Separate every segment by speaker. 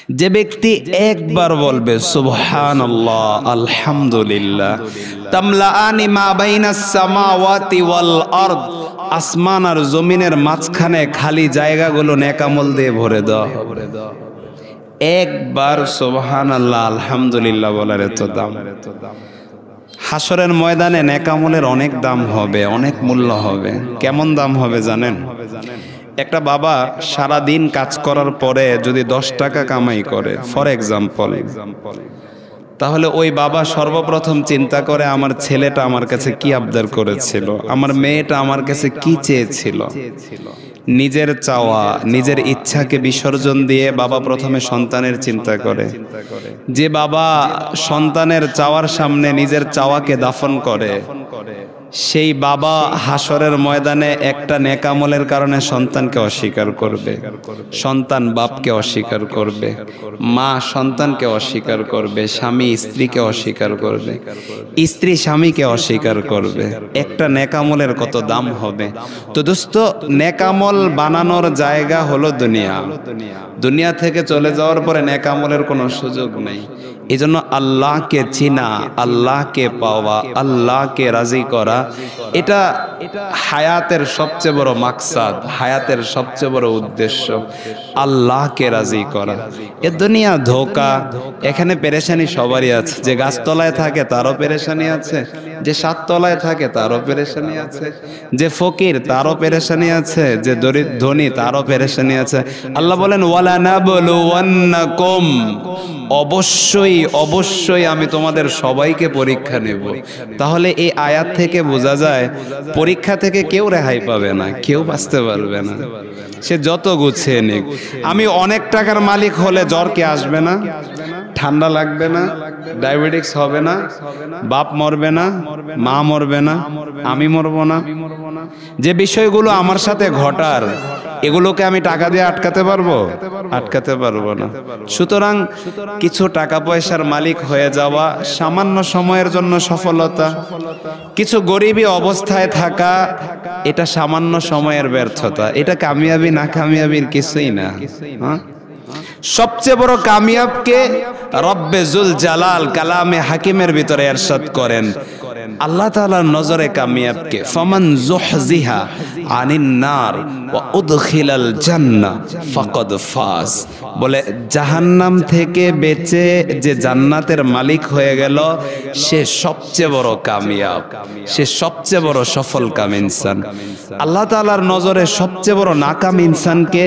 Speaker 1: যে ব্যক্তি একবার বলবে সুবহানাল্লাহ আলহামদুলিল্লাহ তামলাআনি মা বাইনাস সামাওয়াতি ওয়াল আরদ, আসমান আর জমিনের মাঝখানে খালি জায়গাগুলো নেকামল দিয়ে ভরে দেওয়া হবে। একবার সুবহানাল্লাহ আলহামদুলিল্লাহ বলার এত দাম। হাসরের ময়দানে নেকামলের অনেক দাম হবে, অনেক মূল্য হবে। কেমন দাম হবে জানেন? একটা বাবা সারা দিন কাজ করার পরে যদি 10 টাকা কামাই করে ফর এক্সাম্পল, তাহলে ওই বাবা সর্বপ্রথম চিন্তা করে আমার ছেলেটা আমার কাছে কি আবদার করেছিল, আমার মেয়েটা আমার কাছে কি চেয়েছিল। নিজের চাওয়া, নিজের ইচ্ছাকে বিসর্জন দিয়ে বাবা প্রথমে সন্তানের চিন্তা করে। যে বাবা সন্তানের চাওয়ার সামনে নিজের চাওয়াকে দাফন করে, সেই বাবা হাসরের ময়দানে একটা নেকামলের কারণে সন্তানকে অস্বীকার করবে, সন্তান বাপকে অস্বীকার করবে, মা সন্তানকে অস্বীকার করবে, স্বামী স্ত্রীকে অস্বীকার করবে, স্ত্রী স্বামীকে অস্বীকার করবে। একটা নেকামলের কত দাম হবে। তো দোস্ত, নেকামল বানানোর জায়গা হলো দুনিয়া। দুনিয়া থেকে চলে যাওয়ার পরে নেকামলের কোনো সুযোগ নেই। এজন্য আল্লাহকে চিনা, আল্লাহকে পাওয়া, আল্লাহকে রাজি করা, এটা হায়াতের সবচেয়ে বড় মাকসাদ, হায়াতের সবচেয়ে বড় উদ্দেশ্য, আল্লাহকে রাজি করা। এ দুনিয়া ধোঁকা, এখানে পেরেশানি সবারই আছে। যে গাছতলায় থাকে তারও পেরেশানি আছে, যে সাততলায় থাকে তারও পেরেশানি আছে, যে ফকির তারও পেরেশানি আছে, যে ধনী তারও পেরেশানি আছে। আল্লাহ বলেন ওয়ালা নাবলুওয়ান্নাকুম, অবশ্যই অবশ্যই আমি তোমাদের সবাইকে পরীক্ষা নেব। তাহলে এই আয়াত থেকে বোঝা যায় পরীক্ষা থেকে কেউ রেহাই পাবে না, কেউ বাঁচতে পারবে না, সে যত গুছিয়ে নিক। আমি অনেক টাকার মালিক হলে জ্বর কি আসবে না? ঠান্ডা লাগবে না? ডায়াবেটিস হবে না? বাপ মরবে না? মা মরবে না? আমি মরবো না? যে বিষয়গুলো আমার সাথে ঘটার, এগুলোকে আমি টাকা দিয়ে আটকাতে পারবো? আটকাতে পারবো না। সুতরাং কিছু টাকা পয়সার মালিক হয়ে যাওয়া সামান্য সময়ের জন্য সফলতা, কিছু গরিবী অবস্থায় থাকা এটা সামান্য সময়ের ব্যর্থতা। এটা কামিয়াবি না কামিয়াবির কিছুই না। সবচেয়ে বড় কামিয়াবকে রব্বে জুল জালাল কালামে হাকিমের ভিতরে ইরশাদ করেন, আল্লাহ তাআলার নজরে কামিয়াবকে ফামান যুহজিহা আনিন নার ওয়া উদখিলাল জান্নাহ ফাকাদ ফাজ। বলে জাহান্নাম থেকে বেঁচে যে জান্নাতের মালিক হয়ে গেল সে সবচেয়ে বড় কামিয়াব, সে সবচেয়ে বড় সফল কাম ইনসান। আল্লাহ তাআলার নজরে সবচেয়ে বড় নাকাম ইনসানকে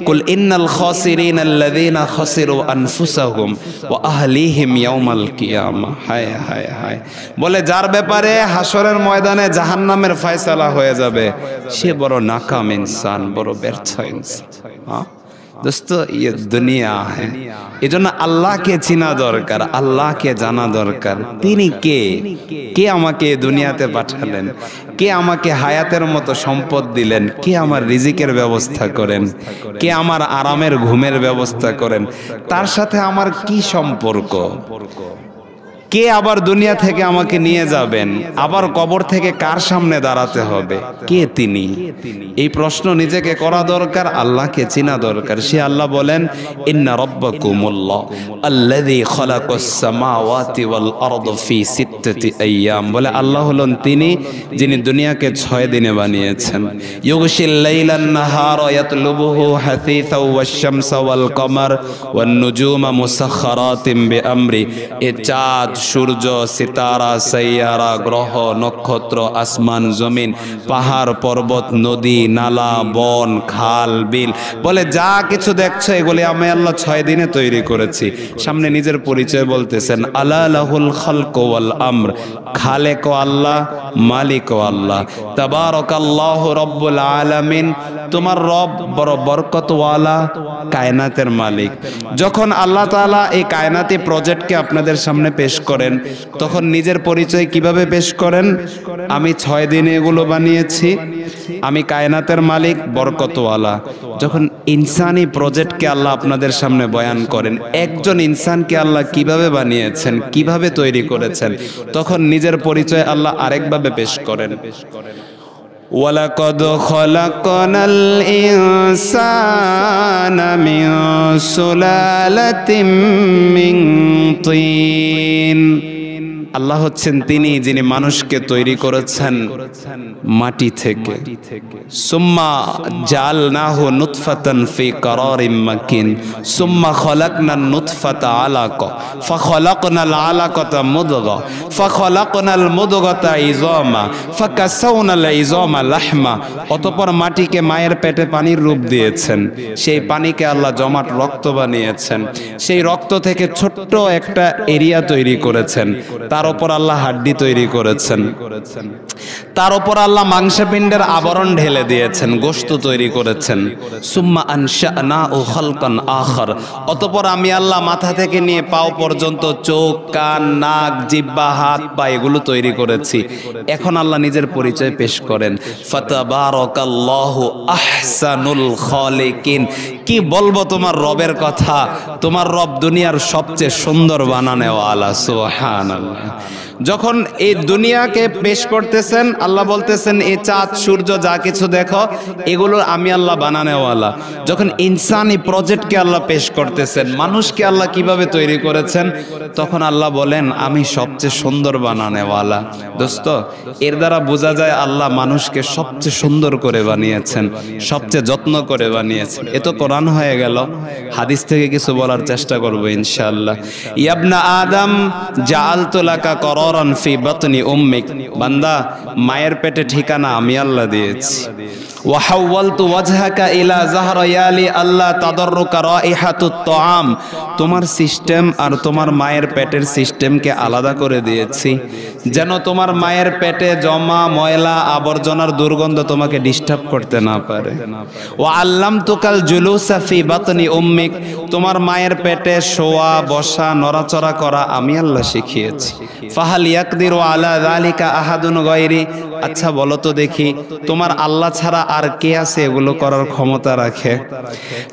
Speaker 1: কুল ইন্নাল খাসিরিন আল্লাযীনা খাসিরু আনফুসাহুম ওয়া আহলিহিম ইয়াউমাল কিয়ামাহ। হায় হায় হায়। বলে যার ব্যাপারে হাসরের ময়দানে জাহান্নামের ফয়সালা হয়ে যাবে সে বড় নাকাম ইনসান, বড় ব্যর্থ ইনসান। দোস্ত, ये দুনিয়া है। এজন্য আল্লাহকে চিনা দরকার, আল্লাহকে জানা দরকার। তিনি কে? কে আমাকে দুনিয়াতে পাঠালেন? কে আমাকে হায়াতের মতো সম্পদ দিলেন? কে আমার রিজিকের ব্যবস্থা করেন? কে আমার আরামের ঘুমের ব্যবস্থা করেন? তার সাথে আমার কি সম্পর্ক? কে আবার দুনিয়া থেকে আমাকে নিয়ে যাবেন? আবার কবর থেকে কার সামনে দাঁড়াতে হবে? কে তিনি? এই প্রশ্ন নিজেকে করা দরকার, আল্লাহকে চিনা দরকার। সে আল্লাহ বলেন ইন্না রাব্বাকুমুল্লাহ আল্লাযী খালাকাস সামাওয়াতি ওয়াল আরদা ফি সিত্তাতি আইয়াম। বলে আল্লাহ হলেন তিনি যিনি দুনিয়াকে 6 দিনে বানিয়েছেন। ইউগশিল লাইলান নাহারা ইয়াতলুবুহু হাসীসা ওয়াশ শামসা ওয়াল কমার ওয়ান নুজুমা মুসাখখারাতিন বিআমরি। এ চাঁদ, সূর্য, সিতারা, সাইয়ারা, গ্রহ, নক্ষত্র, আসমান, জমিন, পাহাড়, পর্বত, নদী, নালা, বন, খাল, বিল, বলে যা কিছু দেখছো এগুলি আমি আল্লাহ 6 দিনে তৈরি করেছি। সামনে নিজের পরিচয় বলতেছেন আলা লাহুল খালকু ওয়াল আমর। খালেক ও আল্লাহ, মালিক ও আল্লাহ। তাবারাকাল্লাহু রব্বুল আলামিন। তোমার রব বড় বরকতওয়ালা, কায়নাতের মালিক। যখন আল্লাহ তাআলা এই কায়নাতি প্রজেক্টকে আপনাদের সামনে পেশ করেন তখন নিজের পরিচয় কিভাবে পেশ করেন? আমি 6 দিনে এগুলো বানিয়েছি, আমি কায়নাতের মালিক, বরকতওয়ালা। যখন ইনসানি প্রজেক্টকে আল্লাহ আপনাদের সামনে বয়ান করেন, একজন ইনসানকে আল্লাহ কিভাবে বানিয়েছেন, কিভাবে তৈরি করেছেন, তখন নিজের পরিচয় আল্লাহ আরেকভাবে পেশ করেন। ওয়ালাকাদ খলাকনাল ইনসানা মিন সুলালাতিম মিন তিন। আল্লাহ হচ্ছেন তিনি যিনি মানুষকে তৈরি করেছেন মাটি থেকে। সুম্মা জাআলনাহু নুতফাতান ফি কারারিম মাকিন সুম্মা খলাকনান নুতফাতা আলাকা ফাখলাকনাল আলাকাতা মুদগা ফাখলাকনাল মুদগাতা ইযামা ফাকাসাউনাল ইযামা লাহমা। অতঃপর মাটিকে মায়ের পেটে পানির রূপ দিয়েছেন, সেই পানিকে আল্লাহ জমাট রক্ত বানিয়েছেন, সেই রক্ত থেকে ছোট্ট একটা এরিয়া তৈরি করেছেন, তার উপর আল্লাহ হাড্ডি তৈরি করেছেন, তার উপর আল্লাহ মাংসপিণ্ডের আবরণ ঢেলে দিয়েছেন, গোশত তৈরি করেছেন। সুম্মা আনশানাহু খালকান আখার। অতঃপর আমি আল্লাহ মাথা থেকে নিয়ে পাও পর্যন্ত চোখ, কান, নাক, জিহ্বা, হাত, পা এগুলো তৈরি করেছি। এখন আল্লাহ নিজের পরিচয় পেশ করেন, ফাতাবারাকাল্লাহু আহসানুল খালিকিন। কি বলবো তোমার রবের কথা, তোমার রব দুনিয়ার সবচেয়ে সুন্দর বানানেওয়ালা। সুবহানাল্লাহ। যখন এই দুনিয়াকে পেশ করতেছেন আল্লাহ বলতেছেন এই চাঁদ সূর্য যা কিছু দেখো এগুলো আমি আল্লাহ বানানেওয়ালা। যখন ইনসানি প্রজেক্টকে আল্লাহ পেশ করতেছেন, মানুষকে আল্লাহ কিভাবে তৈরি করেছেন, তখন আল্লাহ বলেন আমি সবচেয়ে সুন্দর বানানেওয়ালা। দোস্ত, এর দ্বারা বোঝা যায় আল্লাহ মানুষকে সবচেয়ে সুন্দর করে বানিয়েছেন, সবচেয়ে যত্ন করে বানিয়েছেন। এ তো কোরআন হয়ে গেল, হাদিস থেকে কিছু বলার চেষ্টা করব ইনশাআল্লাহ। ইয়াবনা আদম জাআলতু লাকা করারান ফি বাতনি উম্মিক। বান্দা, মায়ের পেটে ঠিকানা আমি আল্লাহ দিয়েছি। ওয়া হাওয়ালতু ওয়াজহাকা ইলা যাহরায়ালি আল্লাহ তাদাররুকা রাইহাতুত তাআম। তোমার সিস্টেম আর তোমার মায়ের পেটের সিস্টেমকে আলাদা করে দিয়েছি, যেন তোমার মায়ের পেটে জমা ময়লা আবর্জনার দুর্গন্ধ তোমাকে ডিস্টার্ব করতে না পারে। ওয়া আল্লামতুকাল জুলুসা ফি বাতনি উম্মিক। তোমার মায়ের পেটে শোয়া, বসা, নড়াচড়া করা আমি আল্লাহ শিখিয়েছি। ফাহাল ইয়াকদিরু আলা যালিকা আহাদুন গায়রি। আচ্ছা বলো তো দেখি, তোমার আল্লাহ ছাড়া আর কে আছে এগুলো করার ক্ষমতা রাখে?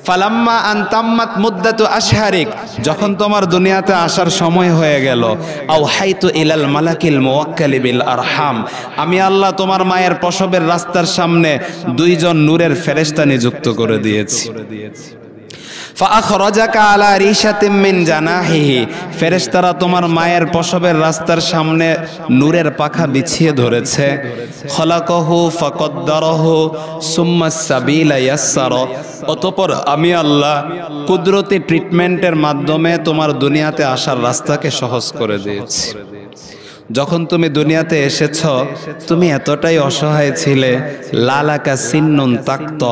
Speaker 1: ফালাম্মা আনতাম্মাত মুদ্দাতু আশহারিক। যখন তোমার দুনিয়াতে আসার সময় হয়ে গেল, আও হাইতু ইলাল মালাকিল মুওয়াক্কালি বিল আরহাম। আমি আল্লাহ তোমার মায়ের প্রসবের রাস্তার সামনে দুইজন নূরের ফেরেশতা নিযুক্ত করে দিয়েছি। ফাআখরাজাকা আলা রিশাতিম মিন জানাহিহি। ফেরেশতারা তোমার মায়ের প্রসবের রাস্তার সামনে নূরের পাখা বিছিয়ে ধরেছে। খলাকাহু ফাকদ্দারাহু সুম্মা সাবিলা ইয়াসসারা। অতঃপর আমি আল্লাহ কুদরতি ট্রিটমেন্টের মাধ্যমে তোমার দুনিয়াতে আসার রাস্তাকে সহজ করে দিয়েছি। যখন তুমি দুনিয়াতে এসেছ তুমি এতটাই অসহায় ছিলে, লালাকা সিন্নুন তাক্ত,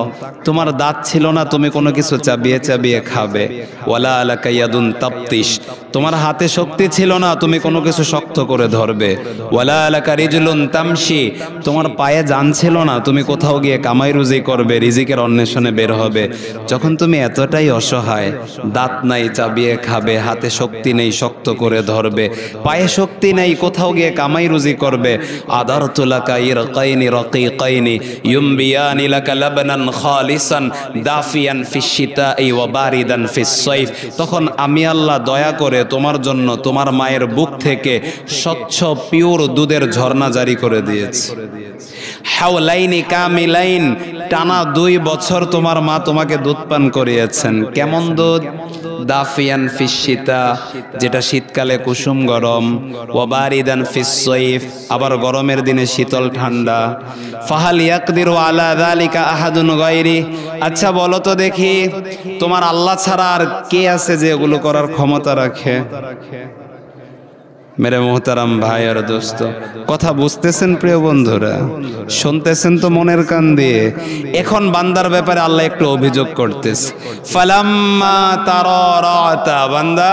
Speaker 1: তোমার দাঁত ছিল না তুমি কোনো কিছু চাবিয়ে চাবিয়ে খাবে। ওয়ালা আলাকা ইয়াদুন তাপতিশ, তোমার হাতে শক্তি ছিল না তুমি কোনো কিছু শক্ত করে ধরবে। ওয়ালা আলাকা রিজলুন তামশি, তোমার পায়ে জান ছিল না তুমি কোথাও গিয়ে কামাই রুজি করবে, রিজিকের অন্বেষণে বের হবে। যখন তুমি এতটাই অসহায়, দাঁত নাই চাবিয়ে খাবে, হাতে শক্তি নেই শক্ত করে ধরবে, পায়ে শক্তি নেই কোথাও গিয়ে কামাই রুজি করবে। আদারতু লাকা ইরকাইনি রাকিকাইনি ইউমবিয়ানি লাকা লাবনান খালিসান দাফিয়ান ফিশ শিতাই ওয়া বারিদান ফিস সাইফ। তখন আমি আল্লাহ দয়া করে তোমার জন্য তোমার মায়ের বুক থেকে স্বচ্ছ পিওর দুধের ঝর্ণা জারি করে দিয়েছি। হাওলাইনি কামিলাইন, টানা 2 বছর তোমার মা তোমাকে দুধ পান করিয়েছেন। কেমন দুধ? দাফিয়ান ফিশ শিতা, যেটা শীতকালে কুসুম গরম, ওয়া বারিদান ফিস সাইফ, আবার গরমের দিনে শীতল ঠান্ডা। ফাহাল ইয়াকদিরু আলা যালিকা আহাদুন গায়রি। আচ্ছা বলো তো দেখি, তোমার আল্লাহ ছাড়া আর কে আছে যে এগুলো করার ক্ষমতা রাখে? মেরে মোহতারাম ভাই আর দোস্ত, কথা বুঝতেছেন প্রিয় বন্ধুরা? শুনতেছেন তো মনের কান দিয়ে? এখন বান্দার ব্যাপারে আল্লাহ একটু অভিযোগ করতেছে। ফালাম্মা তারারাতা, বান্দা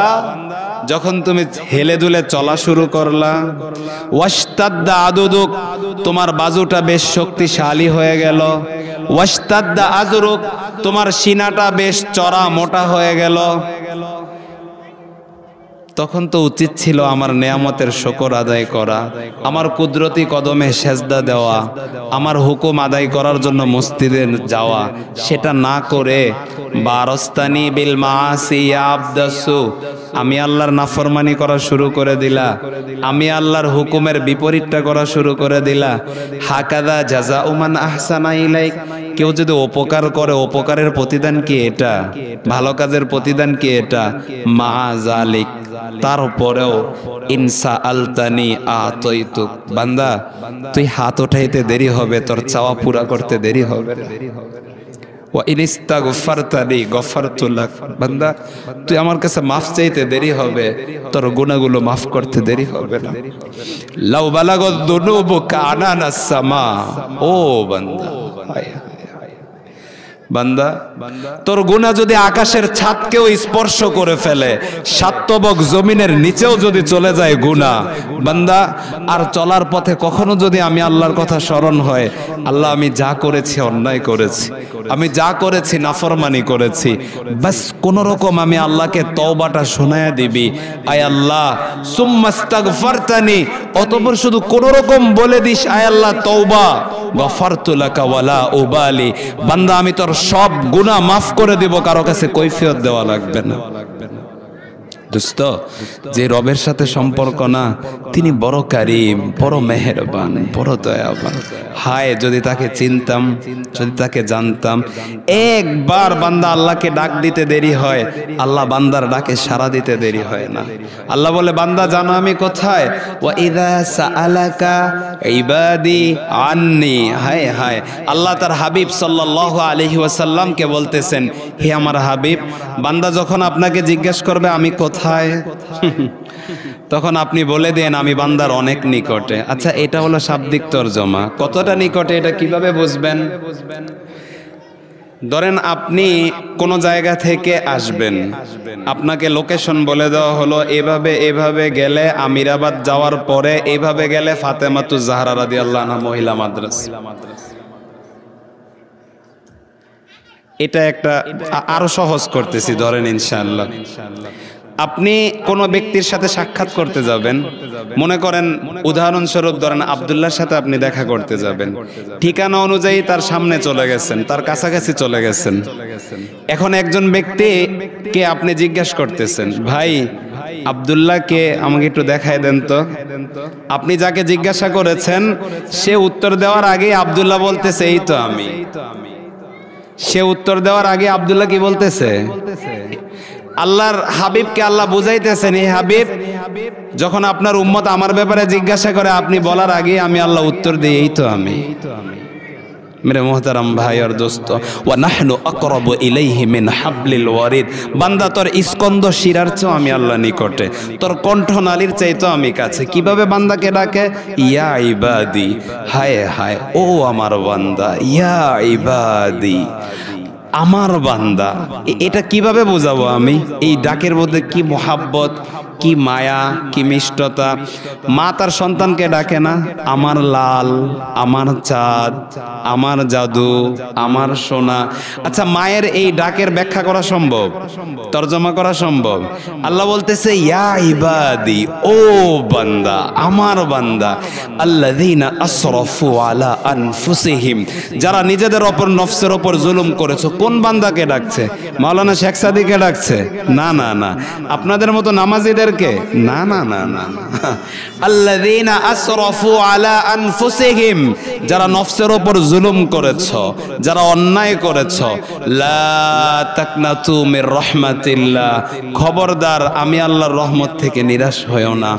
Speaker 1: যখন তুমি হেলে দুলে চলা শুরু করলা, ওয়াশতাদ্দা আদুদুক, তোমার বাজুটা বেশ শক্তিশালী হয়ে গেল, ওয়াশতাদ্দা আজরুক, তোমার সিনাটা বেশ চড়া মোটা হয়ে গেল, তখন তো উচিত ছিল আমার নেয়ামতের শুকর আদায় করা, আমার কুদরতি কদমে সেজদা দেওয়া, আমার হুকুম আদায় করার জন্য মসজিদে যাওয়া। সেটা না করে বারস্তানি বিল মাসি আবদাসু, আমি আল্লাহর নাফরমানি করা শুরু করে দিলা, আমি আল্লাহর হুকুমের বিপরীতটা করা শুরু করে দিলা। হাকাদা জাযাউ মান আহসানা ইলাইক, কেউ যদি উপকার করে উপকারের প্রতিদান কি এটা? ভালো কাজের প্রতিদান কি এটা? মা যালিক, তারপরেও ইনসা আলতানি আতাইতুক, বান্দা তুই হাত উঠাইতে দেরি হবে, তোর চাওয়া পুরা করতে দেরি হবে না। ওয়া ইনিস্তাগফারতানি গফারতু লাক, বান্দা তুই আমার কাছে মাফ চাইতে দেরি হবে, তোর গুনাহগুলো মাফ করতে দেরি হবে না। লাউ বালাগাদ দুনুবুকা আনানাস সামা, ও বান্দা, বান্দা তোর গুনাহ যদি আকাশের ছাদকেও স্পর্শ করে ফেলে, সাতবক জমিনের নিচেও যদি চলে যায় গুনাহ, বান্দা আর চলার পথে কখনো যদি আমি আল্লাহর কথা স্মরণ হয়, আল্লাহ আমি যা করেছি অন্যায় করেছি, আমি যা করেছি নাফরমানি করেছি, বাস কোন রকম আমি আল্লাহকে তওবাটা শোনায়া দিবি, আয় আল্লাহ সুম্মাস্তাগফারতানি, অতঃপর শুধু কোন রকম বলে দিস আয় আল্লাহ তওবা, গফারতু লাকা ওয়ালা উবালি, বান্দা আমি তোর সব গুনাহ মাফ করে দিব, কারো কাছে কৈফিয়ত দেওয়া লাগবে না। দোস্ত, যে রবের সাথে সম্পর্ক না, তিনি বড় কারীম, বড় মেহেরবান, বড় দয়াবান। হায় যদি তাকে চিনতাম, যদি তাকে জানতাম। একবার বান্দা আল্লাহকে ডাক দিতে দেরি হয়, আল্লাহ বান্দার ডাকে সাড়া দিতে দেরি হয় না। আল্লাহ বলে, বান্দা জানো আমি কোথায়? ওয়া ইযা সাআলাকা ইবাদি আন্নি, হায় হায়, আল্লাহ তার হাবিব সাল্লাল্লাহু আলাইহি ওয়াসাল্লামকে বলতেছেন, হে আমার হাবিব, বান্দা যখন আপনাকে জিজ্ঞেস করবে আমি কোথায়, তখন আপনি বলে দেন আমি বান্দার অনেক নিকটে। আচ্ছা, এটা হলো শাব্দিক তরজমা। কতটা নিকটে এটা কিভাবে বুঝবেন? ধরেন আপনি কোন জায়গা থেকে আসবেন, আপনাকে লোকেশন বলে দেওয়া হলো, এভাবে এভাবে গেলে আমিরাবাদ যাওয়ার পরে এভাবে গেলে ফাতেমাতুজ জাহরা রাদিয়াল্লাহু আনহা মহিলা মাদ্রাসা। এটা একটা আরো সহজ করতেছি, ধরেন ইনশাআল্লাহ আপনি কোন ব্যক্তির সাথে সাক্ষাৎ করতে যাবেন, মনে করেন উদাহরণস্বরূপ ধরেন আব্দুল্লাহর সাথে আপনি দেখা করতে যাবেন, ঠিকানা অনুযায়ী তার সামনে চলে গেছেন, তার কাছাকাছি চলে গেছেন। এখন একজন ব্যক্তিকে আপনি জিজ্ঞাসা করতেছেন, ভাই আব্দুল্লাহকে আমাকে একটু দেখায় দেন তো। আপনি যাকে জিজ্ঞাসা করেছেন সে উত্তর দেওয়ার আগে আব্দুল্লাহ বলতেছে এই তো আমি। সে উত্তর দেওয়ার আগে আব্দুল্লাহ কি বলতেছে? আল্লাহর হাবিবকে আল্লাহ বুঝাইতেছেন, হে হাবিব, যখন আপনার উম্মত আমার ব্যাপারে জিজ্ঞাসা করে আপনি বলার আগে আমি আল্লাহ উত্তর দিই এই তো আমি। মেরে মোহতারাম ভাই আর দোস্ত, ওয়া নাহনু আকরাবু ইলাইহি মিন হাবলিল ওয়ারিদ, বান্দা তোর স্কন্দ শিরার চেয়েও আমি আল্লাহ নিকটে, তোর কণ্ঠনালীর চাইতেও আমি কাছে। কিভাবে বান্দাকে ডাকে? ইয়া ইবাদি, হায় হায় ও আমার বান্দা, ইয়া ইবাদি, আমার বান্দা। এটা কিভাবে বোঝাবো আমি? এই ডাকের মধ্যে কি মোহাব্বত, কি মায়া, কি মিষ্টতা। মা তার সন্তানকে ডাকে না আমার লাল, আমার চাঁদ, আমার জাদু, আমার সোনা। আচ্ছা, মায়ের এই ডাকের ব্যাখ্যা করা সম্ভব? তরজমা করা সম্ভব? আল্লাহ বলতেছে ইয়া ইবাদি, ও বান্দা, আমার বান্দা, আল্লাযীনা আসরাফু আলা আনফুসিহিম, যারা নিজেদের ওপর নফসের ওপর জুলুম করেছে। কোন বান্দাকে ডাকছে? মাওলানা শেখ সাদিকে ডাকছে? না না না। আপনাদের মতো নামাজীদেরকে? না না না না। আল্লাযীনা আসরাফু আলা আনফুসিহিম, যারা নফসের ওপর জুলুম করেছো, যারা অন্যায় করেছো। লা তাকনাতু মির রাহমাতিল্লাহ, খবরদার আমি আল্লাহর রহমত থেকে নিরাশ হয়ো না।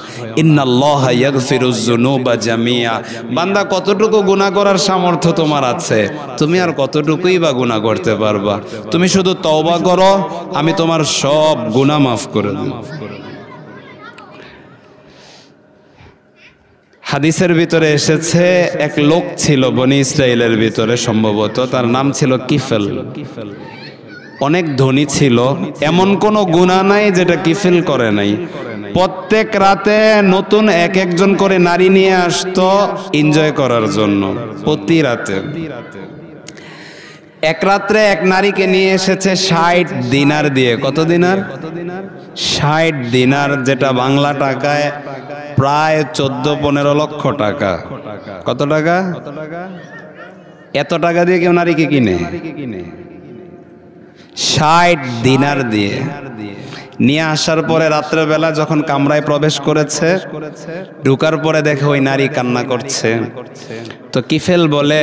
Speaker 1: ইন্নাল্লাহা ইয়াগফিরুজ যুনুবা জামিয়া, বান্দা কতটুকু গুনাহ করার সামর্থ্য তোমার আছে? তুমি আর কতটুকুই বা গুনাহ করতে পারবা? তুমি শুধু তওবা করো, আমি তোমার সব গুনাহ মাফ করে দেব। হাদিসের ভিতরে এসেছে এক লোক ছিল বনি ইসরাইলের ভিতরে, সম্ভবত তার নাম ছিল কিফেল। অনেক ধনী ছিল, এমন কোনো গুনাহ নাই যেটা কিফেল করে নাই। প্রত্যেক রাতে নতুন এক একজন করে নারী নিয়ে আসতো এনজয় করার জন্য, প্রতি রাতে। এক রাত্রে এক নারীকে নিয়ে এসেছে 60 দিনার দিয়ে। কত দিনার? 60 দিনার, যেটা বাংলা টাকায় প্রায় 14-15 লক্ষ টাকা। কত টাকা? এত টাকা দিয়ে কেউ নারীকে কিনে? 60 দিনার দিয়ে নিয়ে আসার পরে রাত্রেবেলা যখন কামরায় প্রবেশ করেছে, ঢুকার পরে দেখে ওই নারী কান্না করছে। তো কিফেল বলে,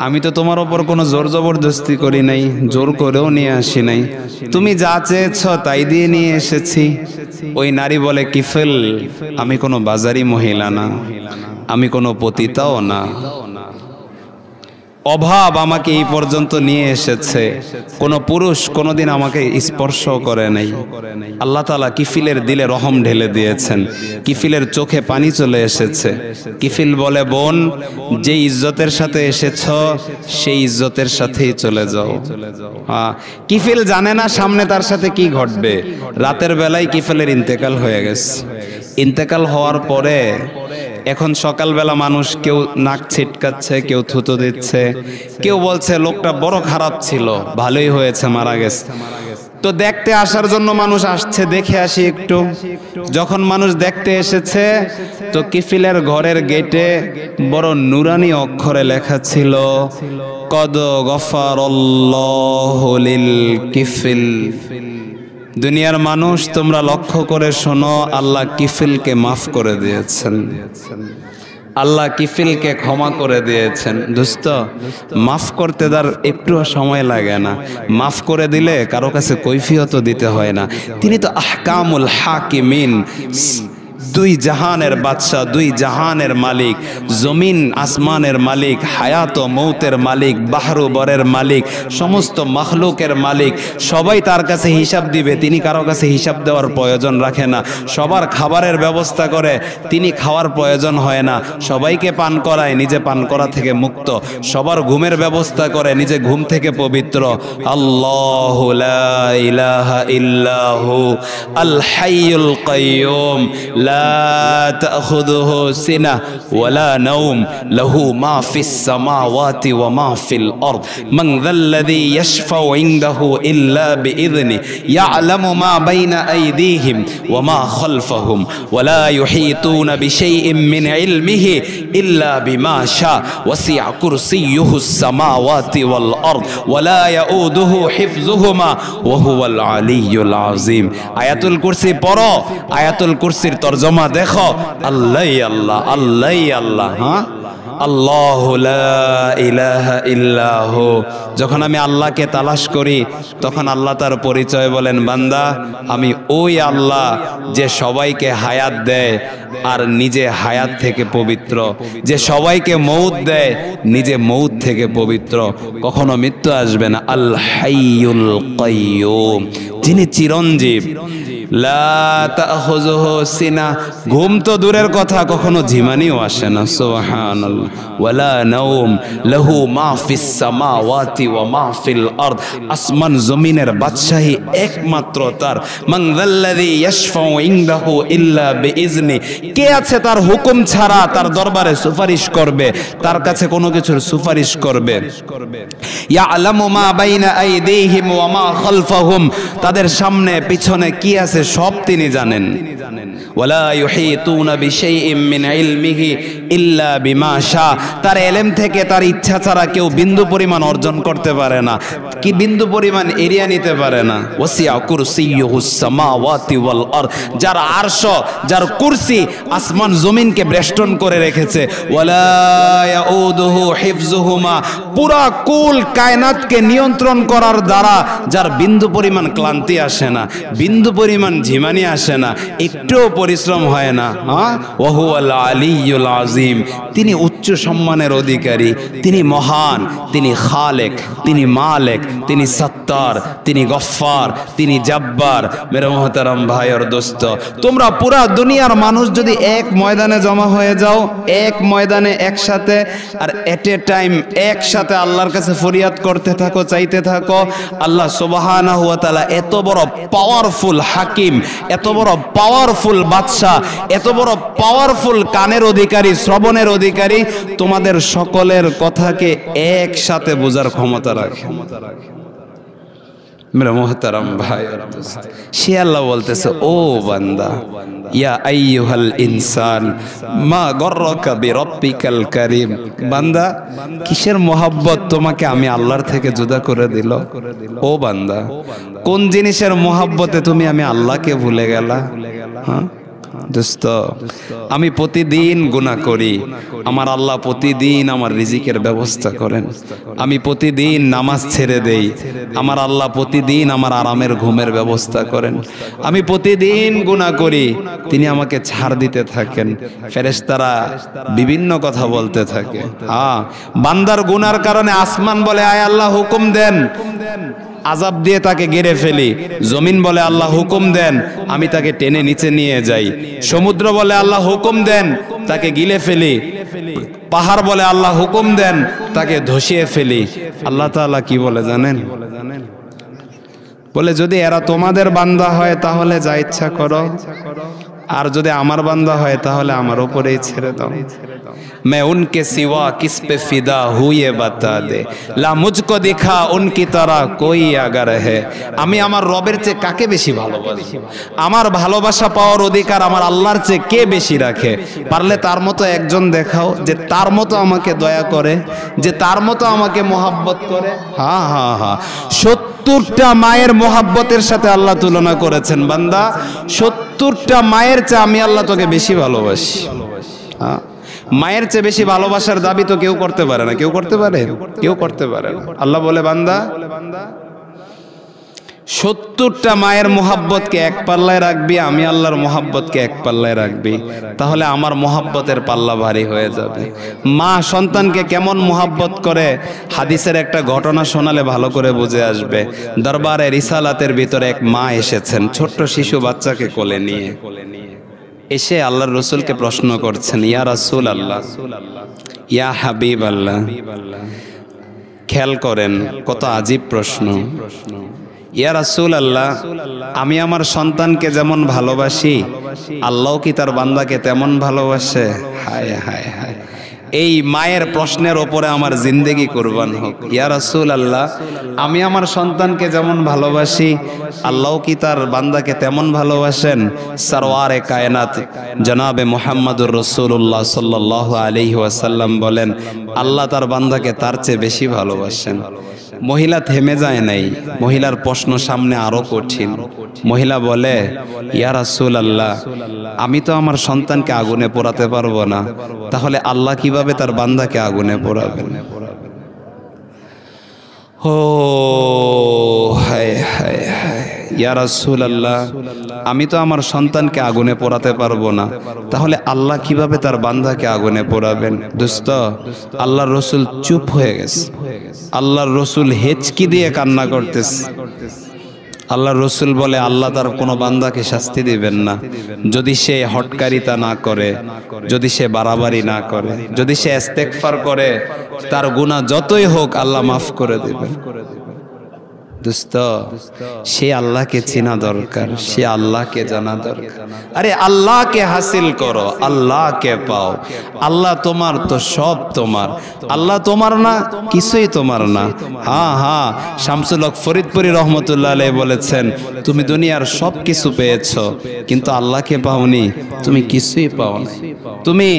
Speaker 1: আমি তো তোমার ওপর কোনো জোর জবরদস্তি করি নাই, জোর করেও নিয়ে আসি নাই, তুমি যা চেয়েছ তাই দিয়ে নিয়ে এসেছি। ওই নারী বলে, কিফেল, আমি কোনো বাজারি মহিলা না, আমি কোনো পতিতাও না, অভাব আমাকে এই পর্যন্ত নিয়ে এসেছে, কোনো পুরুষ কোনোদিন আমাকে স্পর্শ করে নাই। আল্লাহ তাআলা কিফিলের দিলে রহম ঢেলে দিয়েছেন, কিফিলের চোখে পানি চলে এসেছে। কিফিল বলে, বোন, যে ইজ্জতের সাথে এসেছ সেই ইজ্জতের সাথেই চলে যাও। কিফিল জানে না সামনে তার সাথে কি ঘটবে। রাতের বেলায় কিফিলের ইন্তেকাল হয়ে গেছে। ইন্তেকাল হওয়ার পরে এখন সকালবেলা মানুষ কেউ নাক ছিটকাচ্ছে, কেউ থুতো দিচ্ছে, কেউ বলছে লোকটা বড় খারাপ ছিল, ভালোই হয়েছে মারা গেছে। তো দেখতে আসার জন্য মানুষ আসছে, দেখে আসি একটু। যখন মানুষ দেখতে এসেছে তো কিফিলের ঘরের গেটে বড় নুরানি অক্ষরে লেখা ছিল, কদ গফারাল্লাহু লিল কিফিল। দুনিয়ার মানুষ তোমরা লক্ষ্য করে শোনো, আল্লাহ কিফিলকে মাফ করে দিয়েছেন, আল্লাহ কিফিলকে ক্ষমা করে দিয়েছেন। দোস্ত, মাফ করতে তার একটু সময় লাগে না, মাফ করে দিলে কারো কাছে কৈফিয়তও দিতে হয় না। তিনি তো আহকামুল হাকিমিন, দুই জাহানের বাদশা, দুই জাহানের মালিক, জমিন আসমানের মালিক, হায়াত ও মৌতের মালিক, বাহরু বরের মালিক, সমস্ত মাখলুকের মালিক। সবাই তার কাছে হিসাব দিবে, তিনি কারো কাছে হিসাব দেওয়ার প্রয়োজন রাখে না। সবার খাবারের ব্যবস্থা করে, তিনি খাওয়ার প্রয়োজন হয় না। সবাইকে পান করায়, নিজে পান করা থেকে মুক্ত। সবার ঘুমের ব্যবস্থা করে, নিজে ঘুম থেকে পবিত্র। আল্লাহু লা ইলাহা ইল্লাহু আল হাইয়ুল কাইয়ুম লা তাখুযুহু সিনা ওয়ালা নাওম লাহু মা ফিস সামাওয়াতি ওয়া মা ফিল আরদ মান যাল্লাযী ইয়াশফাউ ইনদাহু ইল্লা বিইযনি ইয়ালামু মা বাইনা আইদিহিম ওয়া মা খালফাহুম ওয়া লা ইউহীতুনা বিশাইইন মিন ইলমিহি ইল্লা বিমা শা ওয়াসি'a কুরসিয়্যুহুস সামাওয়াতি ওয়াল আরদ ওয়া লা ইয়াউদুহু হিফযুহুমা ওয়া হুয়াল আলিয়্যুল আযীম। আয়াতুল কুরসি পড়ো, আয়াতুল কুরসির তরজমা দেখো, আল্লাহ আল্লাহ আল্লাহ আল্লাহ। হ্যাঁ, আল্লাহু লা ইলাহা ইল্লাহু। যখন আমি আল্লাহকে তালাশ করি তখন আল্লাহ তার পরিচয় বলেন, বান্দা আমি ওই আল্লাহ যে সবাইকে হায়াত দেয় আর নিজে হায়াত থেকে পবিত্র, যে সবাইকে মৌত দেয় নিজে মৌত থেকে পবিত্র, কখনো মৃত্যু আসবে না। আল হাইয়ুল কাইয়ুম, যিনি চিরঞ্জীব। লা তাখুযুহু সিনা, ঘুম তো দূরের কথা, কখনো ঝিমানিও আসে না। সুবহানাল্লাহ। ওয়ালা নাওম লাহু মা ফিস সামাওয়াতি ওয়া মা ফিল আরদ, আসমান জমিনের বাদশাহী একমাত্র তার। মান যাল্লাযী ইয়াশফাউ ইনদাহু ইল্লা বিইজনি, কে আছে তার হুকুম ছাড়া তার দরবারে সুপারিশ করবে, তার কাছে কোনো কিছুর সুপারিশ করবে। ইয়ালামু মা বাইনা আইদিহিম ওয়া মা খালফাহুম, তাদের সামনে পিছনে কি আছে সব তিনি জানেন। ওয়ালা ইউহীতুনা বিশাইইন মিন ইলমিহি ইল্লা বিমা শা, তার ইলম থেকে তার ইচ্ছা ছাড়া কেউ বিন্দু পরিমাণ অর্জন করতে পারে না, কি বিন্দু পরিমাণ এরিয়া নিতে পারে না। ওয়াসি'a কুরসিয়্যুহুস সামাওয়াতি ওয়াল আরদ, যার আরশ, যার কুরসি আসমান জমিনকে বেষ্টন করে রেখেছে। ওয়ালা ইয়াউদুহু হিফযুহুমা, পুরা কুল কায়নাতকে নিয়ন্ত্রণ করার দ্বারা যার বিন্দু পরিমাণ ক্লান্তি আসে না, বিন্দু পরিমাণ ঝিমানি আসে না, একটু পরিশ্রম হয় না। ওয়া হুয়াল আলিয়্যুল আযীম, তিনি উচ্চ সম্মানের অধিকারী, তিনি মহান, তিনি খালেক, তিনি মালিক, তিনি সত্তার, তিনি গফফার, তিনি জব্বার। মেরে মোহতারাম ভাই আর দোস্ত, তোমরা পুরা দুনিয়ার মানুষ যদি এক ময়দানে জমা হয়ে যাও, এক ময়দানে একসাথে, আর এট এ টাইম একসাথে আল্লাহর কাছে ফরিয়াদ করতে থাকো, চাইতে থাকো, আল্লাহ সুবহানাহু ওয়া তাআলা এত বড় পাওয়ারফুল হাকিম হাকিম, এত বড় পাওয়ারফুল বাদশাহ, এত বড় পাওয়ারফুল কানের অধিকারী, শ্রবণের অধিকারী, তোমাদের সকলের কথাকে একসাথে বোঝার ক্ষমতা রাখে। মেরা মোহতারাম ভাই, সে আল্লাহ বলতেছে, ও বান্দা, ইয়া আইয়ুহাল ইনসান মা গররাকা বিরব্বিকাল কারীম, বান্দা কিসের মোহাব্বত তোমাকে আমি আল্লাহর থেকে জুদা করে দিল? ও বান্দা, কোন জিনিসের মোহাব্বতে তুমি আমি আল্লাহকে ভুলে গেলা? হ্যাঁ দোস্ত, আমি প্রতিদিন গুনাহ করি, আমার আল্লাহ প্রতিদিন আমার রিজিকের ব্যবস্থা করেন। আমি প্রতিদিন নামাজ ছেড়ে দেই, আমার আল্লাহ প্রতিদিন আমার আরামের ঘুমের ব্যবস্থা করেন। আমি প্রতিদিন গুনাহ করি, তিনি আমাকে ছাড় দিতে থাকেন। ফেরেশতারা বিভিন্ন কথা বলতে থাকে। বান্দার গুনার কারণে আসমান বলে, আয় আল্লাহ হুকুম দেন, আযাব দিয়ে তাকে গেড়ে ফেলি। জমিন বলে, আল্লাহ হুকুম দেন, আমি তাকে টেনে নিচে নিয়ে যাই। সমুদ্র বলে, আল্লাহ হুকুম দেন, তাকে গিলে ফেলি। পাহাড় বলে, আল্লাহ হুকুম দেন, তাকে ধসিয়ে ফেলি। আল্লাহ তাআলা কি বলে জানেন? বলে, যদি এরা তোমাদের বান্দা হয় তাহলে যা ইচ্ছা করো, আর যদি আমার বান্দা হয় তাহলে আমার উপরেই ছেড়ে দাও। मैं उनके सिवा किस पे फिदा हूँ ये बता दे, ला मुझको दिखा उनकी तरह कोई अगर है। আমি আমার রবের চেয়ে কাকে বেশি ভালোবাসি? আমার ভালোবাসা পাওয়ার অধিকার আমার আল্লাহর চেয়ে কে বেশি রাখে? পারলে তার মতো একজন দেখাও যে তার মতো আমাকে দয়া করে, যে তার মতো আমাকে মোহাব্বত করে। হ্যাঁ হ্যাঁ হ্যাঁ, 70টা মায়ের মোহাব্বতের সাথে আল্লাহ তুলনা করেছেন। বান্দা, 70টা মায়ের চেয়ে আমি আল্লাহ তোকে বেশি ভালোবাসি। হ্যাঁ, মায়ের চেয়ে বেশি ভালোবাসার দাবি তো কেউ করতে পারে না। কেউ করতে পারে? কেউ করতে পারে না। আল্লাহ বলে, বান্দা 70টা মায়ের মোহাব্বতকে এক পাল্লায় রাখবি, আমি আল্লাহর মোহাব্বতকে এক পাল্লায় রাখবি, তাহলে আমার মোহাব্বতের পাল্লা ভারী হয়ে যাবে। মা সন্তানকে কেমন মোহাব্বত করে হাদিসের একটা ঘটনা শোনালে ভালো করে বুঝে আসবে। দরবারে রিসালাতের ভিতরে এক মা এসেছেন ছোট্ট শিশু বাচ্চাকে কোলে নিয়ে। এসে আল্লাহর রাসূলকে প্রশ্ন করছেন, ইয়া রাসূল আল্লাহ, ইয়া হাবিব আল্লাহ। খেয়াল করেন কত আজীব প্রশ্ন। ইয়া রাসূল আল্লাহ, আমি আমার সন্তানকে যেমন ভালোবাসি, আল্লাহ কি তার বান্দাকে তেমন ভালোবাসে? হায় হায় হায়, এই মায়ের প্রশ্নের ওপরে আমার জিন্দেগি কুরবান হোক। ইয়া রাসূল আল্লাহ, আমি আমার সন্তানকে যেমন ভালোবাসি, আল্লাহ কি তার বান্দাকে তেমন ভালোবাসেন? সরওয়ারে কায়নাত জনাবে মুহাম্মদুর রাসূলুল্লাহ সাল্লাল্লাহু আলাইহি ওয়াসাল্লাম বলেন, আল্লাহ তার বান্দাকে তার চেয়ে বেশি ভালোবাসেন। মহিলা থেমে যায় নাই, মহিলার প্রশ্ন সামনে আরো কঠিন। মহিলা বলে, ইয়া রাসূল আল্লাহ, আমি তো আমার সন্তানকে আগুনে পোড়াতে পারবো না, তাহলে আল্লাহ কিভাবে তার বান্দাকে আগুনে পোড়াবেন? ও হায় হায় হায়, ইয়া রাসূল আল্লাহ, আমি তো আমার সন্তানকে আগুনে পোড়াতে পারবো না, তাহলে আল্লাহ কিভাবে তার বান্দাকে আগুনে পোড়াবেন? দোস্ত, আল্লাহর রাসূল চুপ হয়ে গেছে। আল্লাহর রাসূল হেঁচকি দিয়ে কান্না করতেছে। আল্লাহর রাসূল বলে, আল্লাহ তার কোনো বান্দাকে শাস্তি দিবেন না যদি সে হটকারিতা না করে, যদি সে বাড়াবাড়ি না করে, যদি সে ইস্তেগফার করে, তার গুনাহ যতই হোক আল্লাহ মাফ করে দিবেন। দোস্ত, সে আল্লাহকে চেনা দরকার, সে আল্লাহকে জানা দরকার। আরে আল্লাহকে হাসিল করো, আল্লাহকে পাও। আল্লাহ তোমার তো সব তোমার, আল্লাহ তোমার না কিছুই তোমার না। হ্যাঁ হ্যাঁ, শামসুল হক ফরিদপুরি রহমতুল্লাহ আলাইহি বলেছেন, তুমি দুনিয়ার সব কিছু পেয়েছো কিন্তু আল্লাহকে পাওনি, তুমি কিছুই পাও নাই। তুমি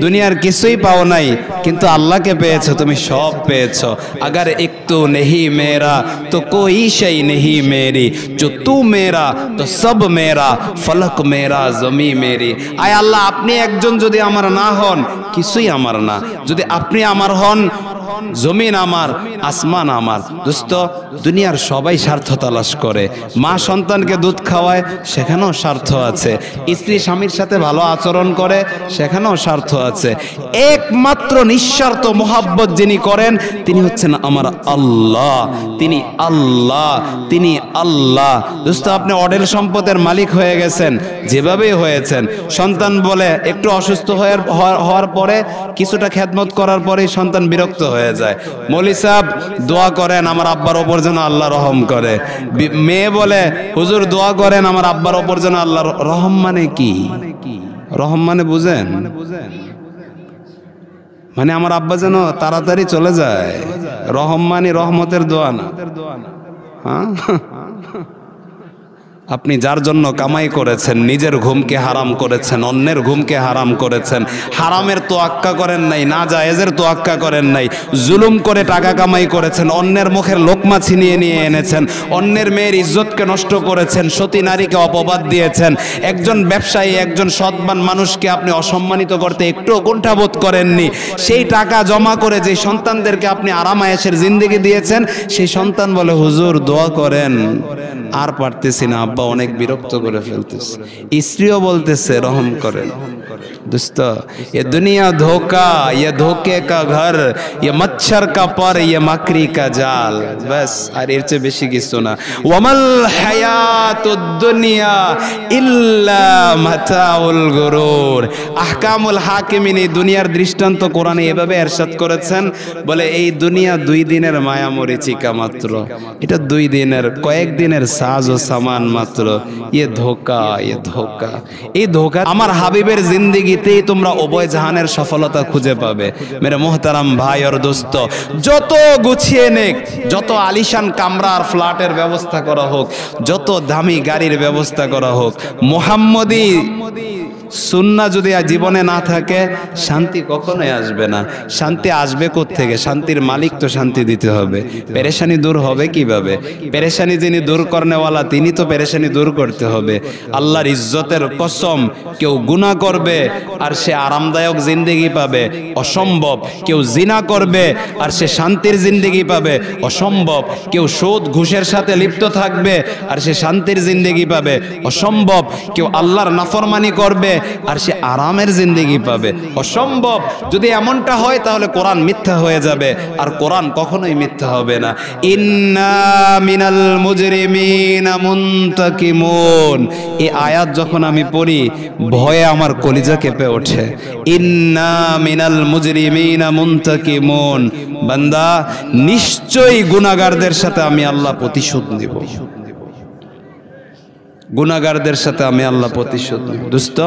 Speaker 1: দুনিয়ার কিছুই পাও নাই কিন্তু আল্লাহকে পেয়েছো, তুমি সব পেয়েছো। अगर एक तो नहीं मेरा तो कोई शय नहीं मेरी, जो तू मेरा तो सब मेरा, फलक मेरा जमी मेरी। आय আল্লাহ, আপনি একজন যদি আমার না হন কিছুই আমার না, যদি আপনি আমার হন জমিন আমার, আসমান আমার। দোস্ত, দুনিয়ার সবাই স্বার্থ তালাশ করে। মা সন্তানকে দুধ খাওয়ায়, সেখানেও স্বার্থ আছে। স্ত্রী স্বামীর সাথে ভালো আচরণ করে, সেখানেও স্বার্থ আছে। একমাত্র নিঃস্বার্থ মোহাব্বত যিনি করেন তিনি হচ্ছেন আমার আল্লাহ। তিনি আল্লাহ আল্লাহ, তিনি আল্লাহ। দোস্ত, আপনি অঢেল সম্পদের মালিক হয়ে গেছেন, যেভাবেই হয়েছেন। সন্তান বলে একটু অসুস্থ হওয়ার পরে কিছুটা খেদমত করার পরেই সন্তান বিরক্ত হয়ে যায়। মৌলী সাহেব দোয়া করেন আমার আব্বার ওপর যেন আল্লাহ রহম করে। মেয়ে বলে হুজুর দোয়া করেন আমার আব্বার ওপর যেন আল্লাহ রহম। মানে কি রহম? মানে বুঝেন? মানে আমার আব্বা যেন তাড়াতাড়ি চলে যায়। রহম মানে রহমতের দোয়া না। হ্যাঁ, আপনি যার জন্য কামাই করেছেন, নিজের ঘুমকে হারাম করেছেন, অন্যের ঘুমকে হারাম করেছেন, হারামের তোয়াক্কা করেন নাই, না জায়েজের তোয়াক্কা করেন নাই, জুলুম করে টাকা কামাই করেছেন, অন্যের মুখের লোকমা ছিনিয়ে নিয়ে এনেছেন, অন্যের মেয়ের ইজ্জতকে নষ্ট করেছেন, সতী নারীকে অপবাদ দিয়েছেন, একজন ব্যবসায়ী, একজন সৎবান মানুষকে আপনি অসম্মানিত করতে একটু কুণ্ঠাবোধ করেননি। সেই টাকা জমা করে যে সন্তানদেরকে আপনি আরাম আয়েশের জিন্দেগি দিয়েছেন, সেই সন্তান বলে হুজুর দোয়া করেন, আর পারতেছি না আব্বা, অনেক বিরক্ত করে ফেলতেছে। স্ত্রীও বলতেছে রহম করেন। দোস্ত, ये दुनिया धोखा, ये धोखे का घर, ये मच्छर का पर, ये मकड़ी का जाल। बस, আর এর চেয়ে বেশি কিছু না। ওয়ামাল হায়াতুদ দুনিয়া ইল্লা মাতাউল গুরুর। আহকামুল হাকিমিন এই দুনিয়ার দৃষ্টান্ত কোরআনে এভাবে ইরশাদ করেছেন, বলে এই দুনিয়া 2 দিনের মায়া মরিচিকা মাত্র। এটা 2 দিনের, কয়েকদিনের সাজ ও সামান মাত্র। ये ধোঁকা, ये ধোঁকা। এই ধোঁকা আমার হাবিবের জিন্দেগিতেই তোমরা উভয় জাহানের সফলতা খুঁজে পাবে। মেরে মোহতারাম ভাই আর দোস্ত, যত গুছিয়ে নেক, যত আলিশান কামরা আর ফ্ল্যাটের ব্যবস্থা করা হোক, যত দামি গাড়ির ব্যবস্থা করা হোক, মুহাম্মদী সুন্নাহ যদি জীবনে না থাকে, শান্তি কখনোই আসবে না। শান্তি আসবে কোত্থেকে? শান্তির মালিক তো শান্তি দিতে হবে। পেরেশানি দূর হবে কিভাবে? পেরেশানি যিনি দূর করনেওয়ালা, তিনি তো পেরেশানি দূর করতে হবে। আল্লাহর ইজ্জতের কসম, কেউ গুনাহ করবে আর সে আরামদায়ক জিন্দেগি পাবে, অসম্ভব। কেউ জিনা করবে আর সে শান্তির জিন্দেগি পাবে, অসম্ভব। কেউ সুদ ঘুষের সাথে লিপ্ত থাকবে আর সে শান্তির জিন্দেগি পাবে, অসম্ভব। কেউ আল্লাহর নাফরমানি করবে আর সে আরামের জিন্দেগি পাবে, অসম্ভব। যদি এমনটা হয় তাহলে কোরআন মিথ্যা হয়ে যাবে, আর কোরআন কখনোই মিথ্যা হবে না। ইন্না মিনাল মুজরিমিনা মুনতাকিমুন, এই আয়াত যখন আমি পড়ি ভয়ে আমার কলিজা কেঁপে ওঠে। ইন্না মিনাল মুজরিমিনা মুনতাকিমুন, বান্দা নিশ্চয়ই গুনাহগারদের সাথে আমি আল্লাহ প্রতিশোধ নিব, গুনাহগারদের সাথে আমি আল্লাহ প্রতিশোধ নেব। দোস্ত,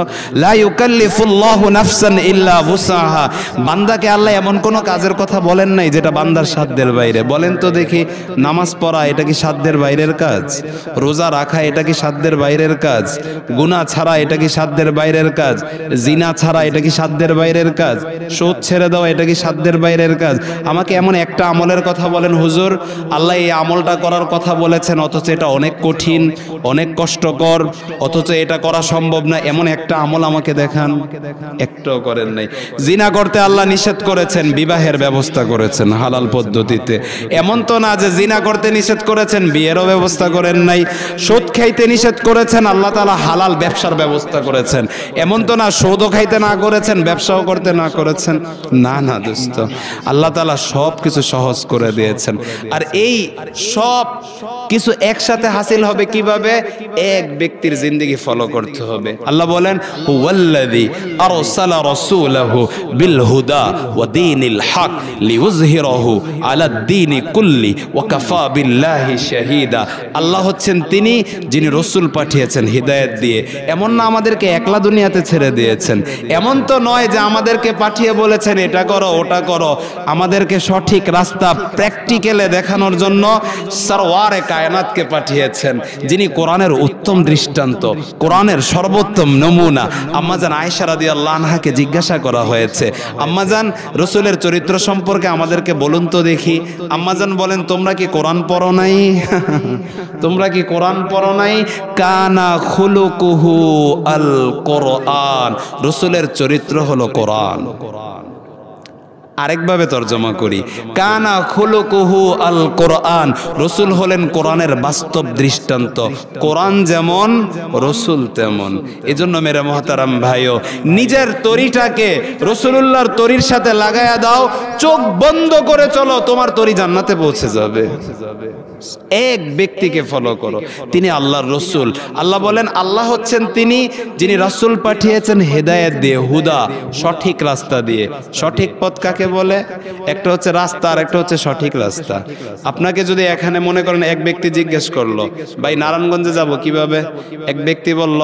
Speaker 1: লা ইউকাল্লিফুল্লাহু নাফসান ইল্লা ওয়াসআহা। বান্দাকে আল্লাহ এমন কোন কাজের কথা বলেন নাই যেটা বান্দার সাধ্যের বাইরে। বলেন তো দেখি, নামাজ পড়া এটা কি সাধ্যের বাইরের কাজ? রোজা রাখা এটা কি সাধ্যের বাইরের কাজ? গুনাহ ছাড়া এটা কি সাধ্যের বাইরের কাজ? জিনা ছাড়া এটা কি সাধ্যের বাইরের কাজ? সুদ ছেড়ে দেওয়া এটা কি সাধ্যের বাইরের কাজ? আমাকে এমন একটা আমলের কথা বলেন হুজুর, আল্লাহ এই আমলটা করার কথা বলেছেন, অথচ এটা অনেক কঠিন, অনেক কষ্ট, অথচ এটা করা সম্ভব না, এমন একটা আমল আমাকে দেখান। একটাও করেন নাই। জিনা করতে আল্লাহ নিষেধ করেছেন, বিবাহের ব্যবস্থা করেছেন হালাল পদ্ধতিতে। এমন তো না যে জিনা করতে নিষেধ করেছেন, বিয়েরও ব্যবস্থা করেন নাই। সুদ খাইতে নিষেধ করেছেন, আল্লাহ তাআলা হালাল ব্যবসার ব্যবস্থা করেছেন। এমন তো না সুদও খাইতে না করেছেন, ব্যবসাও করতে না করেছেন। না না দোস্ত, আল্লাহ তাআলা সব কিছু সহজ করে দিয়েছেন। আর এই সব কিছু একসাথে হাসিল হবে কিভাবে? এক ব্যক্তির জিন্দেগি ফলো করতে হবে। আল্লাহ বলেন, হুয়াল্লাযী আরসালা রাসূলাহু বিল হুদা ওয়া দীনিল হক লিইয়ুযহিরাহু আলাদ দীনি কুল্লি ওয়া কাফা বিল্লাহি শাহীদা। আল্লাহ হচ্ছেন তিনি যিনি রাসূল পাঠিয়েছেন হিদায়াত দিয়ে। এমন না আমাদেরকে একলা দুনিয়াতে ছেড়ে দিয়েছেন, এমন তো নয় যে আমাদেরকে পাঠিয়ে বলেছেন এটা করো ওটা করো। আমাদেরকে সঠিক রাস্তা প্র্যাকটিক্যালে দেখানোর জন্য সরওয়ারে কায়নাতকে পাঠিয়েছেন, যিনি কোরআনের উত্তম দৃষ্টান্ত, কোরআনের সর্বোত্তম নমুনা। আম্মাজান আয়েশা রাদিয়াল্লাহু আনহাকে জিজ্ঞাসা করা হয়েছে, আম্মাজান রাসূলের চরিত্র সম্পর্কে আমাদেরকে বলুন তো দেখি। আম্মাজান বলেন, তোমরা কি কোরআন পড়ো নাই? তোমরা কি কোরআন পড়ো নাই? কানা খুলুকুহু আল কোরআন, রাসূলের চরিত্র হলো কোরআন। আরেকভাবে তরজমা করি, কানা খুলুকুহু আল কোরআন, রাসূল হলেন কোরআনের বাস্তব দৃষ্টান্ত। কোরআন যেমন রাসূল তেমন। এজন্য মেরে মুহতারাম ভাইও, নিজের তরিটাকে রাসূলুল্লাহর তরির সাথে লাগায়া দাও, চোখ বন্ধ করে চলো, তোমার তরি জান্নাতে পৌঁছে যাবে। এক ব্যক্তিকে ফলো করো, তিনি আল্লাহর রসুল। আল্লাহ বলেন আল্লাহ হচ্ছেন তিনি যিনি রাসূল পাঠিয়েছেন হেদায়েত দিয়ে, হুদা, সঠিক রাস্তা দিয়ে। সঠিক পথ কাকে বলে? একটা হচ্ছে রাস্তা আর একটা হচ্ছে সঠিক রাস্তা। আপনাকে যদি এখানে মনে করেন এক ব্যক্তি জিজ্ঞেস করলো, ভাই নারায়ণগঞ্জে যাব কিভাবে? এক ব্যক্তি বলল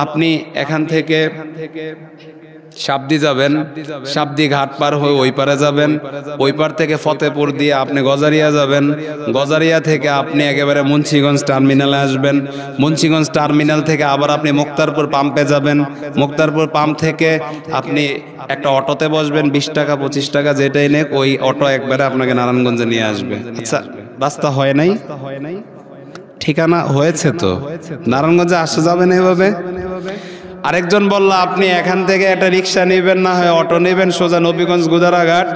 Speaker 1: আপনি এখান থেকে সাবদি যাবেন, সাবদি ঘাট পার হয়ে ওই পারে যাবেন, ওই পার থেকে ফতেপুর দিয়ে আপনি গজারিয়া যাবেন, গজারিয়া থেকে আপনি একেবারে মুন্সিগঞ্জ টার্মিনালে আসবেন, মুন্সিগঞ্জ টার্মিনাল থেকে আবার আপনি মুক্তারপুর পাম্পে যাবেন, মুক্তারপুর পাম্প থেকে আপনি একটা অটোতে বসবেন, 20 টাকা 25 টাকা যেটাই নেক, ওই অটো একবারে আপনাকে নারায়ণগঞ্জে নিয়ে আসবে। আচ্ছা, রাস্তা হয় নাই? ঠিকানা হয়েছে তো, নারায়ণগঞ্জে আসা যাবে না এভাবে? আরেকজন বলল আপনি এখান থেকে একটা রিক্সা নেবেন, না হয় অটো নেবেন, সোজা নবীগঞ্জ গুদারাঘাট,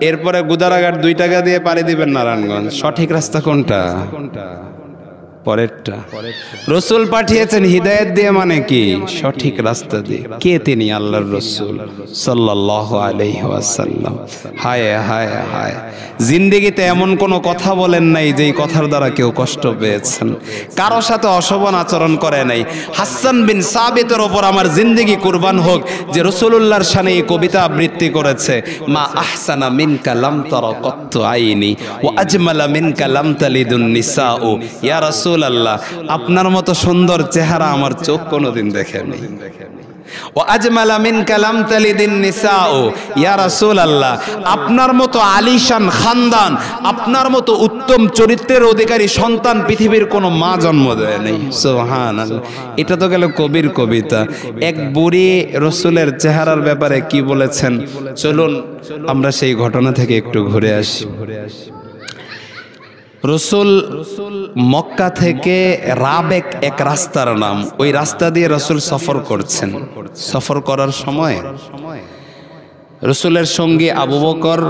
Speaker 1: এরপরে গুদারাঘাট 2 টাকা দিয়ে পাড়ি দিবেন নারায়ণগঞ্জ। সঠিক রাস্তা কোনটা? পরেরটা। রসুল পাঠিয়েছেন হিদায়াত দিয়ে, মানে কি? সঠিক রাস্তা দিয়ে। কে তিনি? আল্লাহর রসুল সাল্লাল্লাহু আলাইহি ওয়াসাল্লাম। হায় হায় হায়, জিন্দেগিতে এমন কোনো কথা বলেন নাই যেই কথার দ্বারা কেউ কষ্ট পেয়েছেন, কারো সাথে অশোভন আচরণ করে নাই। হাসান বিন সাবিতের ওপর আমার জিন্দেগি কুরবান হোক, যে রাসূলুল্লাহর শানে এই কবিতা আবৃত্তি করেছে, মা আহসানা মিনকা লাম তারা কত্তু আইনি ওয়া আজমালা মিনকা লাম তালিদুন নিসাউ। ইয়া রাসূল আল্লাহ, আপনার মতো সুন্দর চেহারা আমার চোখ কোনোদিন দেখেনি। ও আজমালা মিনকা লাম তালিদিন নিসাউ। ইয়া রাসূল আল্লাহ, আপনার মতো আলিশান খানদান, আপনার মতো উত্তম চরিত্রের অধিকারী সন্তান পৃথিবীর কোনো মা জন্ম দেয় নাই। সুবহানাল্লাহ। এটা তো গেল কবির কবিতা। এক বুড়ি রসুলের চেহারার ব্যাপারে কি বলেছেন, চলুন আমরা সেই ঘটনা থেকে একটু ঘুরে আসি। রসুল মক্কা থেকে রাবেক এক রাস্তার নাম, ওই রাস্তা দিয়ে রসুল সফর করছেন। সফর করার সময় রসুলের সঙ্গে আবু বকর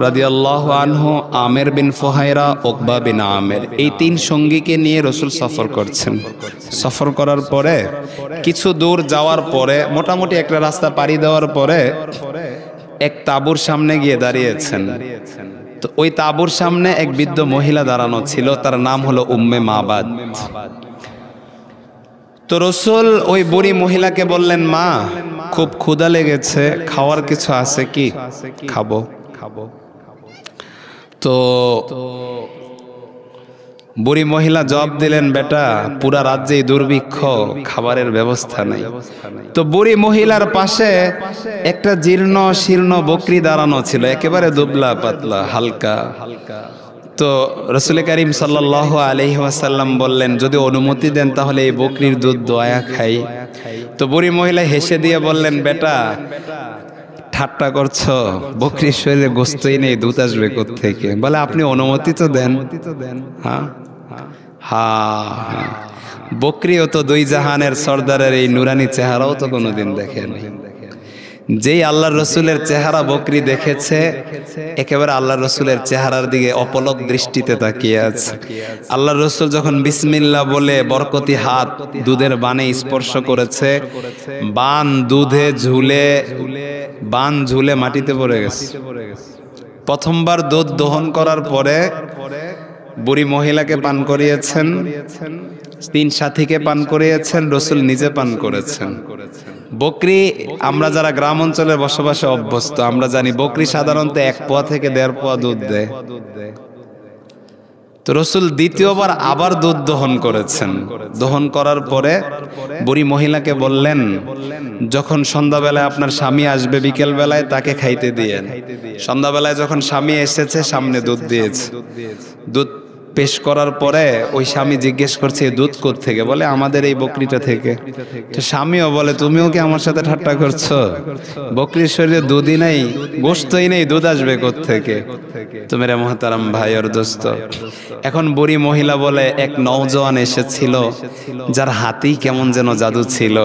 Speaker 1: রাদিয়াল্লাহু আনহু, আমের বিন ফুহাইরা, উকবা বিন আমের, এই 3 সঙ্গীকে নিয়ে রসুল সফর করছেন। সফর করার পরে কিছু দূর যাওয়ার পরে, মোটামুটি একটা রাস্তা পাড়ি দেওয়ার পরে এক তাঁবুর সামনে গিয়ে দাঁড়িয়েছেন। তো ওই তাঁবুর সামনে এক বৃদ্ধ মহিলা দাঁড়ানো ছিল, তার নাম হলো উম্মে মাবাদ। তো রসুল ওই বুড়ি মহিলাকে বললেন, মা, খুব ক্ষুধা লেগেছে, খাওয়ার কিছু আছে কি? খাবো। তো বুড়ি মহিলা জবাব দিলেন, বেটা, পুরা রাজ্যেই দুর্ভিক্ষ, খাবারের ব্যবস্থা নেই। তো বুড়ি মহিলার পাশে একটা জীর্ণ শীর্ণ বকরি দাঁড়ানো ছিল, একেবারে দুবলা পাতলা হালকা। তো রাসূল করিম সাল্লাল্লাহু আলাইহি ওয়াসাল্লাম বললেন, যদি অনুমতি দেন তাহলে এই বকরির দুধ দোয়া খাই। তো বুড়ি মহিলা হেসে দিয়ে বললেন, বেটা, ঠাট্টা করছো? বকরির শরীরে গোস্তই নেই, দুধ আসবে কোত্থেকে? বলে আপনি অনুমতি তো দেন। হ্যাঁ হ্যাঁ, বকরিও তো 2 জাহানের সর্দারের এই নুরানি চেহারাও তো কোনোদিন দেখেনি। যেই আল্লাহর রসুলের চেহারা বকরি দেখেছে, একেবারে আল্লাহর রসুলের চেহারার দিকে অপলক দৃষ্টিতে তাকিয়ে আছে। আল্লাহর রসুল যখন বিসমিল্লাহ বলে বরকতি হাত দুধের বানে স্পর্শ করেছে, বান দুধে বান ঝুলে মাটিতে পড়ে গেছে। প্রথমবার দুধ দহন করার পরে বুড়ি মহিলাকে পান করিয়েছেন, 3 সাথীকে পান করিয়েছেন, রসুল নিজে পান করেছেন। বকরি, আমরা যারা গ্রাম অঞ্চলে বসবাসে অভ্যস্ত, আমরা জানি বকরি সাধারণত 1 পোয়া থেকে 1.5 পোয়া দুধ দেয়। তো রসুল দ্বিতীয়বার আবার দুধ দহন করেছেন। দহন করার পরে বুড়ি মহিলাকে বললেন, যখন সন্ধ্যাবেলায় আপনার স্বামী আসবে, বিকেল বেলায় তাকে খাইতে দিয়েন। সন্ধ্যাবেলায় যখন স্বামী এসেছে, সামনে দুধ দিয়েছে। দুধ পেশ করার পরে ওই স্বামী জিজ্ঞেস করছে, দুধ কোথা থেকে? বলে আমাদের এই বকরিটা থেকে। তো স্বামীও বলে, তুমিও কি আমার সাথে ঠাট্টা করছো? বকরির শরীরে দুধই নেই, গোশতই নেই, দুধ আসবে কোথা থেকে? তো মেরে মোহতারাম ভাই আর দোস্ত, এখন বুড়ি মহিলা বলে, এক নওজওয়ান এসেছিল যার হাতেই কেমন যেন জাদু ছিল,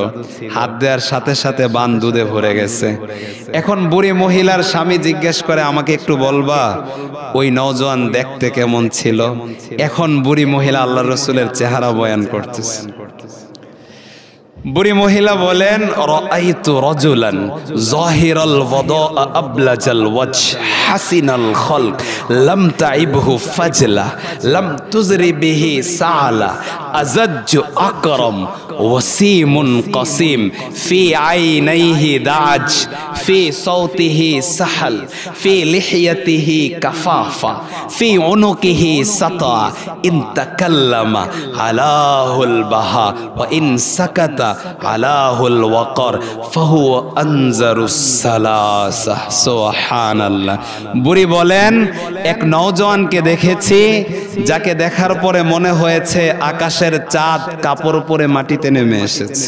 Speaker 1: হাত দেওয়ার সাথে সাথে বান দুধে ভরে গেছে। এখন বুড়ি মহিলার স্বামী জিজ্ঞেস করে, আমাকে একটু বলবা ওই নওজওয়ান দেখতে কেমন ছিল? এখন বুড়ি মহিলা আল্লাহর রসুলের চেহারা বয়ান করতেছে। বুড়ি মহিলা বলেন, রাআইতু রাজুলান যাহিরাল ওয়াদা আবলাজাল ওয়াজহ হাসিনাল খালক লাম তাইবহু ফাজলা লাম তুজরি বিহি সাআলা আজাজ্জু আকরাম ওয়াসিমুন কাসিম ফি আইনাইহি দাজ ফি সাওতিহি সাহাল ফি লিহিয়াতিহি কাফাফা ফি উনুকিহি সাতা ইন তাকাল্লামা আলাহুল বাহা ওয়া ইন সাকাতা আলাহুল ওয়াকার ফাহুয়া আনজারুস সালাসা। সুবহানাল্লাহ। বুড়ি বলেন, এক নওজোয়ানকে দেখেছি যাকে দেখার পরে মনে হয়েছে আকাশের চাঁদ কাপড় পরে মাটিতে নেমে এসেছে।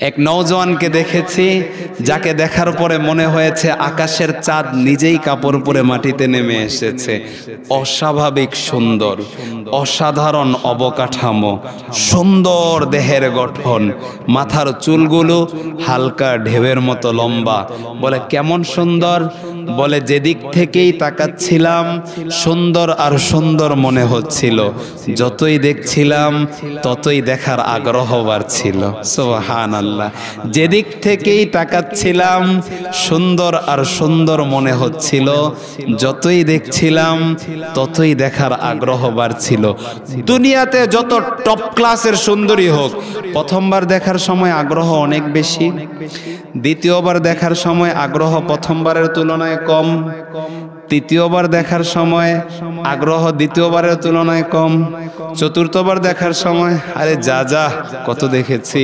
Speaker 1: এক নওজোয়ানকে দেখেছি যাকে দেখার পরে মনে হয়েছে আকাশের চাঁদ নিজেই কাপড় পরে মাটিতে নেমে এসেছে। অস্বাভাবিক সুন্দর, অসাধারণ অবকাঠামো, সুন্দর দেহের গঠন, মাথার চুলগুলো হালকা ঢেউয়ের মতো লম্বা। বলে কেমন সুন্দর? বলে যেদিক থেকেই তাকাচ্ছিলাম সুন্দর আর সুন্দর মনে হচ্ছিল, যতই দেখছিলাম ততই দেখার আগ্রহ বাড়ছিল। সুবহানাল্লাহ। যেদিক থেকেই তাকাচ্ছিলাম সুন্দর আর সুন্দর মনে হচ্ছিল, যতই দেখছিলাম ততই দেখার আগ্রহ বাড়ছিল। দুনিয়াতে যত টপ ক্লাসের সুন্দরী হোক, প্রথমবার দেখার সময় আগ্রহ অনেক বেশি, দ্বিতীয়বার দেখার সময় আগ্রহ প্রথমবারের তুলনায় কম, তৃতীয়বার দেখার সময় আগ্রহ দ্বিতীয়বারের তুলনায় কম, চতুর্থবার দেখার সময় আরে যা যা কত দেখেছি।